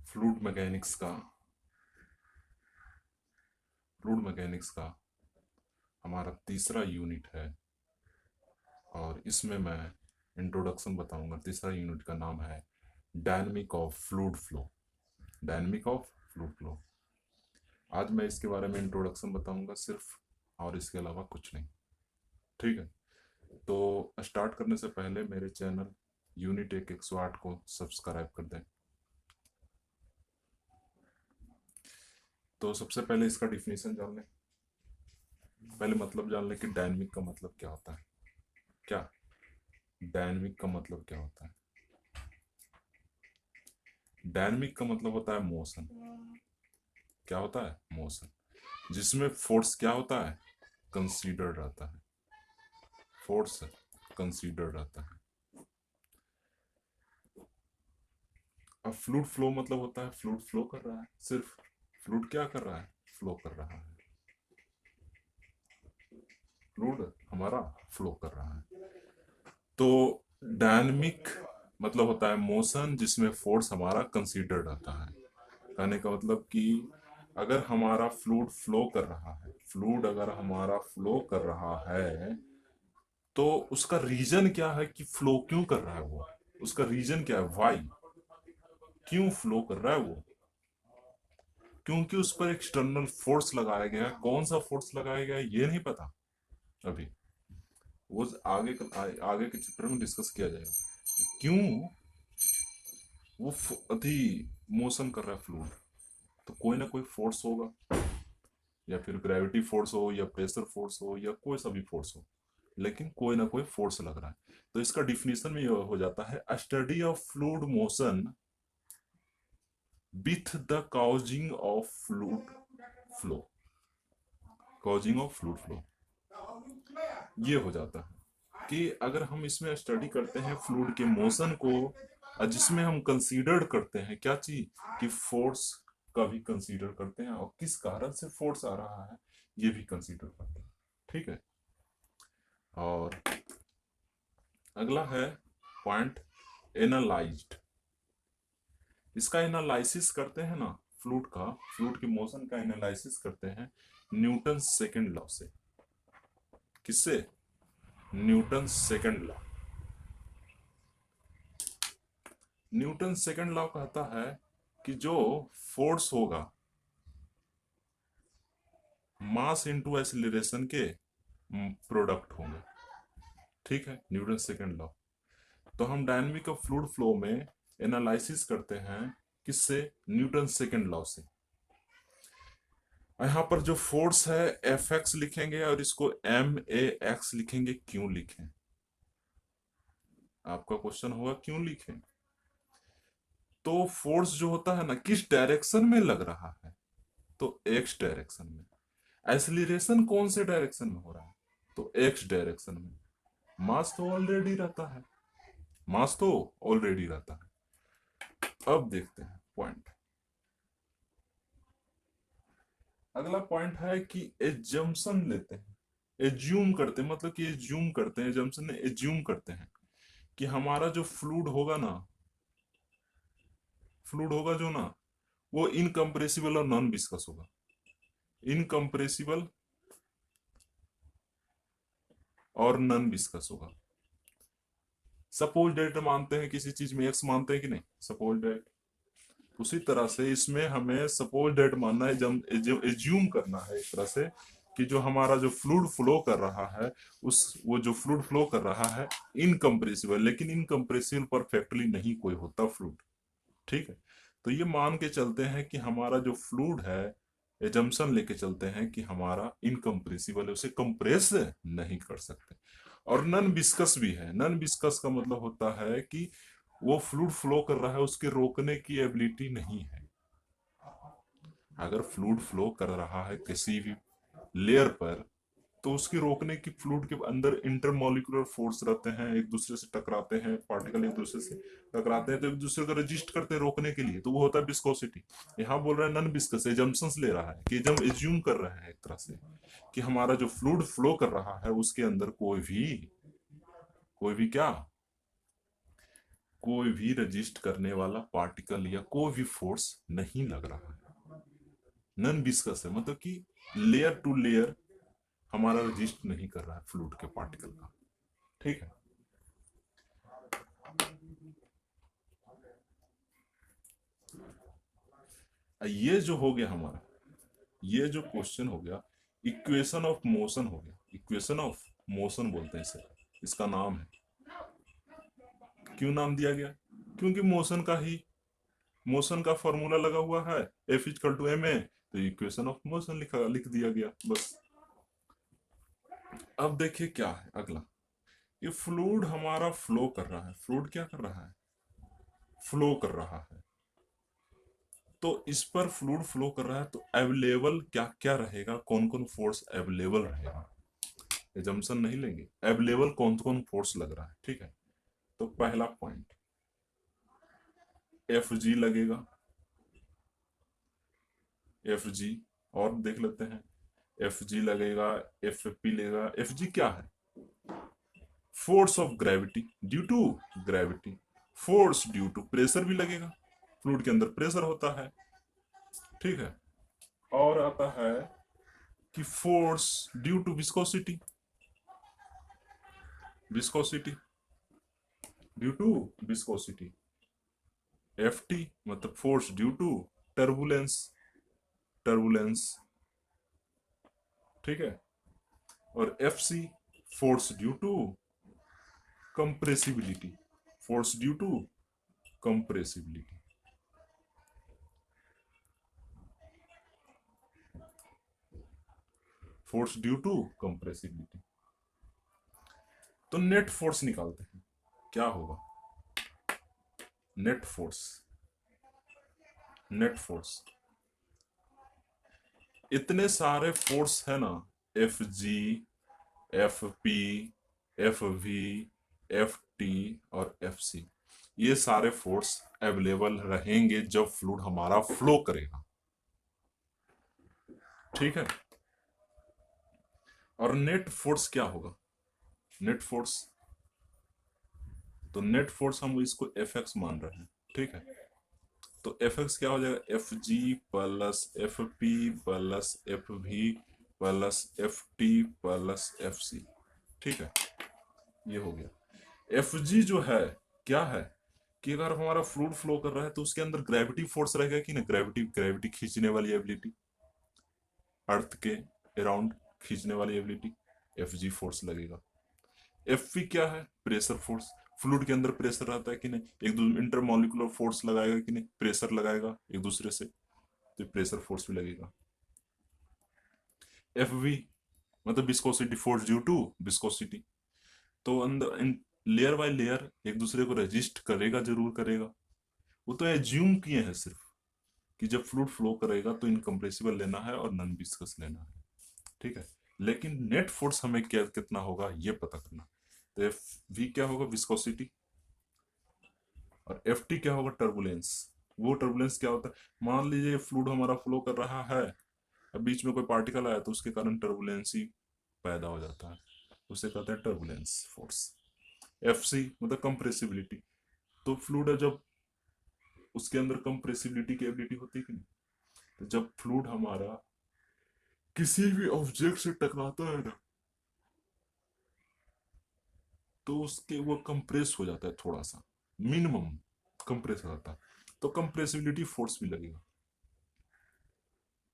Fluid mechanics का fluid mechanics का हमारा तीसरा यूनिट है और इसमें मैं इंट्रोडक्शन बताऊंगा। तीसरा यूनिट का नाम है dynamic of fluid flow. Dynamic of fluid flow. आज मैं इसके बारे में इंट्रोडक्शन बताऊंगा सिर्फ, और इसके अलावा कुछ नहीं। ठीक है, तो स्टार्ट करने से पहले मेरे चैनल यूनिट 108 को सब्सक्राइब कर दें। तो सबसे पहले इसका डिफिनीशन जान लें। पहले मतलब जान लें कि डायनेमिक का मतलब क्या होता है। क्या डायनेमिक का मतलब क्या होता है? डायनेमिक का मतलब होता है मोशन। क्या होता है? मोशन, जिसमें फोर्स क्या होता है? कंसीडर्ड रहता है। फोर्स कंसीडर्ड रहता है। अब फ्लूइड फ्लो मतलब होता है फ्लूइड फ्लो कर रहा है। सिर्फ फ्लूइड क्या कर रहा है? फ्लो कर रहा है। फ्लूइड हमारा फ्लो कर रहा है। तो डायनेमिक मतलब होता है मोशन जिसमें फोर्स हमारा कंसीडर्ड रहता है। कहने का मतलब कि अगर हमारा फ्लूइड फ्लो कर रहा है, फ्लूइड अगर हमारा फ्लो कर रहा है तो उसका रीजन क्या है कि फ्लो क्यों कर रहा है वो। उसका रीजन क्या है? वाई, क्यों फ्लो कर रहा है वो? क्योंकि उस पर एक्सटर्नल फोर्स लगाया गया है। कौन सा फोर्स लगाया गया है ये नहीं पता अभी। वो आगे के चैप्टर में डिस्कस किया जाएगा क्यों वो अति मोशन कर रहा है फ्लूइड। तो कोई ना कोई फोर्स होगा, या फिर ग्रेविटी फोर्स हो या प्रेशर फोर्स हो या कोई सा भी फोर्स हो, लेकिन कोई ना कोई फोर्स लग रहा है। तो इसका डिफिनेशन में यह हो जाता है study of fluid motion with the causing of fluid flow. Causing of fluid flow ये हो जाता है कि अगर हम इसमें स्टडी करते हैं फ्लूइड के मोशन को, जिसमें हम कंसीडर करते हैं क्या चीज, कि फोर्स का भी कंसीडर करते हैं और किस कारण से फोर्स आ रहा है ये भी कंसीडर करते हैं। ठीक है, और अगला है पॉइंट एनालाइज्ड। इसका एनालिसिस करते हैं ना, फ्लूइड के मोशन का एनालिसिस करते हैं न्यूटन सेकंड लॉ से। किससे? Newton second law. Newton second law कहता है कि जो फोर्स होगा मास इनटू एक्सीलरेशन के प्रोडक्ट होंगे। ठीक है, न्यूटन सेकंड लॉ। तो हम डायनामिक ऑफ फ्लूइड फ्लो में एनालिसिस करते हैं किससे? न्यूटन सेकंड लॉ से। यहाँ पर जो फोर्स है एफ एक्स लिखेंगे और इसको एम ए एक्स लिखेंगे। क्यों लिखें? आपका क्वेश्चन होगा क्यों लिखें। तो फोर्स जो होता है ना, किस डायरेक्शन में लग रहा है? तो एक्स डायरेक्शन में। एक्सीलरेशन कौन से डायरेक्शन में हो रहा है? तो एक्स डायरेक्शन में। मास तो ऑलरेडी रहता है। मास तो ऑलरेडी रहता है। अब देखते हैं पॉइंट। अगला पॉइंट है कि एजम्पशन लेते हैं। एज्यूम करते हैं, मतलब कि एज्यूम करते हैं, एजम्पशन ने एज्यूम करते हैं कि हमारा जो फ्लूइड होगा ना, फ्लूइड होगा जो ना, वो इनकम्प्रेसिबल और नॉन विस्कस होगा। इनकम्प्रेसिबल और नॉन विस्कस होगा। सपोज डेट मानते हैं किसी चीज में, एक्स मानते हैं कि नहीं, सपोज डेट। उसी तरह से इसमें हमें सपोज डेट मानना है, जब एज्यूम करना है एक तरह से कि जो हमारा जो फ्लूइड फ्लो कर रहा है, उस वो जो फ्लूइड फ्लो कर रहा है इनकम्प्रेसिबल, लेकिन इनकम्प्रेसिबल परफेक्टली नहीं कोई होता फ्लूइड। ठीक है, तो ये मान के चलते हैं कि हमारा जो फ्लूइड है, एजम्पशन लेके चलते हैं कि हमारा इनकम्प्रेसिबल है, उसे कंप्रेस नहीं कर सकते। और नन विस्कस भी है। नन विस्कस का मतलब होता है कि वो फ्लूइड फ्लो कर रहा है, उसके रोकने की एबिलिटी नहीं है। अगर फ्लूइड फ्लो कर रहा है किसी भी लेयर पर, तो उसके रोकने की, फ्लूइड के अंदर इंटरमोलिकुलर फोर्स रहते हैं, एक दूसरे से टकराते हैं, पार्टिकल एक दूसरे से टकराते हैं तो एक दूसरे को रजिस्ट करते हैं रोकने के लिए, तो वो होता है विस्कोसिटी। यहाँ बोल रहा है नॉन विस्कस, एजम्पशंस ले रहा है कि जब एज्यूम कर रहे हैं एक तरह से कि हमारा जो फ्लूइड फ्लो कर रहा है उसके अंदर कोई भी क्या कोई भी रजिस्ट करने वाला पार्टिकल या कोई भी फोर्स नहीं लग रहा है, नॉन विस्कस है, मतलब कि लेयर टू लेयर हमारा रजिस्ट नहीं कर रहा है फ्लूइड के पार्टिकल का। ठीक है, ये जो हो गया हमारा, ये जो क्वेश्चन हो गया, इक्वेशन ऑफ मोशन हो गया, इक्वेशन ऑफ मोशन बोलते हैं इसे, इसका नाम है। क्यों नाम दिया गया? क्योंकि मोशन का फॉर्मूला लगा हुआ है, F equal to M A, तो इक्वेशन ऑफ मोशन लिख दिया गया बस। अब देखिए क्या है अगला, ये फ्लूइड हमारा फ्लो कर रहा है, फ्लूइड क्या कर रहा है? फ्लो कर रहा है। तो इस पर फ्लूइड फ्लो कर रहा है, तो अवेलेबल क्या क्या रहेगा, कौन कौन फोर्स अवेलेबल रहेगा, एजम्पशन नहीं लेंगे, अवेलेबल कौन कौन फोर्स लग रहा है। ठीक है, तो पहला पॉइंट एफ जी लगेगा, एफ जी, और देख लेते हैं, एफ जी लगेगा, एफ पी लगेगा। एफ जी क्या है? Force of gravity due to gravity, force due to pressure भी लगेगा, फ्लूइड के अंदर प्रेशर होता है। ठीक है, और आता है कि force due to viscosity, viscosity due to viscosity, F T मतलब force due to turbulence, turbulence. ठीक है, और F C force due to compressibility, force due to compressibility. Force due to compressibility. तो नेट फोर्स निकालते हैं, क्या होगा? Net force, net force, इतने सारे फोर्स है ना, F G, F P, F V, F T और एफ सी, ये सारे फोर्स अवेलेबल रहेंगे जब फ्लूइड हमारा फ्लो करेगा। ठीक है, और नेट फोर्स क्या होगा? नेट फोर्स, तो नेट फोर्स हम इसको एफ एक्स मान रहे हैं। ठीक है, तो एफ एक्स क्या हो जाएगा? F G plus F P plus F V plus F T plus F C. ठीक है, ये हो गया। एफ जी जो है क्या है कि अगर हमारा फ्लूइड फ्लो कर रहा है तो उसके अंदर ग्रेविटी फोर्स रहेगा कि ना, ग्रेविटी, ग्रेविटी खींचने वाली एबिलिटी, अर्थ के अराउंड खींचने वाली एबिलिटी, एफ जी फोर्स लगेगा। एफ पी क्या है? प्रेशर फोर्स, फ्लूइड के अंदर प्रेशर रहता है कि नहीं, एक दूसरे इंटरमोलिकुलर फोर्स लगाएगा कि नहीं, प्रेशर लगाएगा एक दूसरे से, तो प्रेशर फोर्स भी लगेगा। एफ वी मतलब viscosity, force due to viscosity, तो अंदर लेयर बाय लेयर एक दूसरे को रेजिस्ट करेगा, जरूर करेगा। वो तो एज्यूम किए हैं सिर्फ कि जब फ्लूइड फ्लो करेगा तो इनकम्प्रेसिबल लेना है और नॉन विस्कस लेना है। ठीक है, लेकिन नेट फोर्स हमें क्या कितना होगा ये पता करना। तो एफ वी क्या होगा? विस्कोसिटी, और एफ टी क्या होगा? टर्बुलेंस। वो टर्बुलेंस क्या होता है? मान लीजिए फ्लूइड हमारा फ्लो कर रहा है, अब बीच में कोई पार्टिकल आया तो उसके कारण टर्बुलेंस ही पैदा हो जाता है, उसे कहते हैं टर्बुलेंस फोर्स। एफ सी मतलब कंप्रेसिबिलिटी, तो फ्लूइड जब उसके अंदर कंप्रेसिबिलिटी की एबिलिटी होती है कि नहीं, तो जब फ्लूइड हमारा किसी भी ऑब्जेक्ट से टकराता है ना, तो उसके वो कंप्रेस हो जाता है थोड़ा सा, मिनिमम कंप्रेस हो जाता है, तो कंप्रेसिबिलिटी फोर्स भी लगेगा।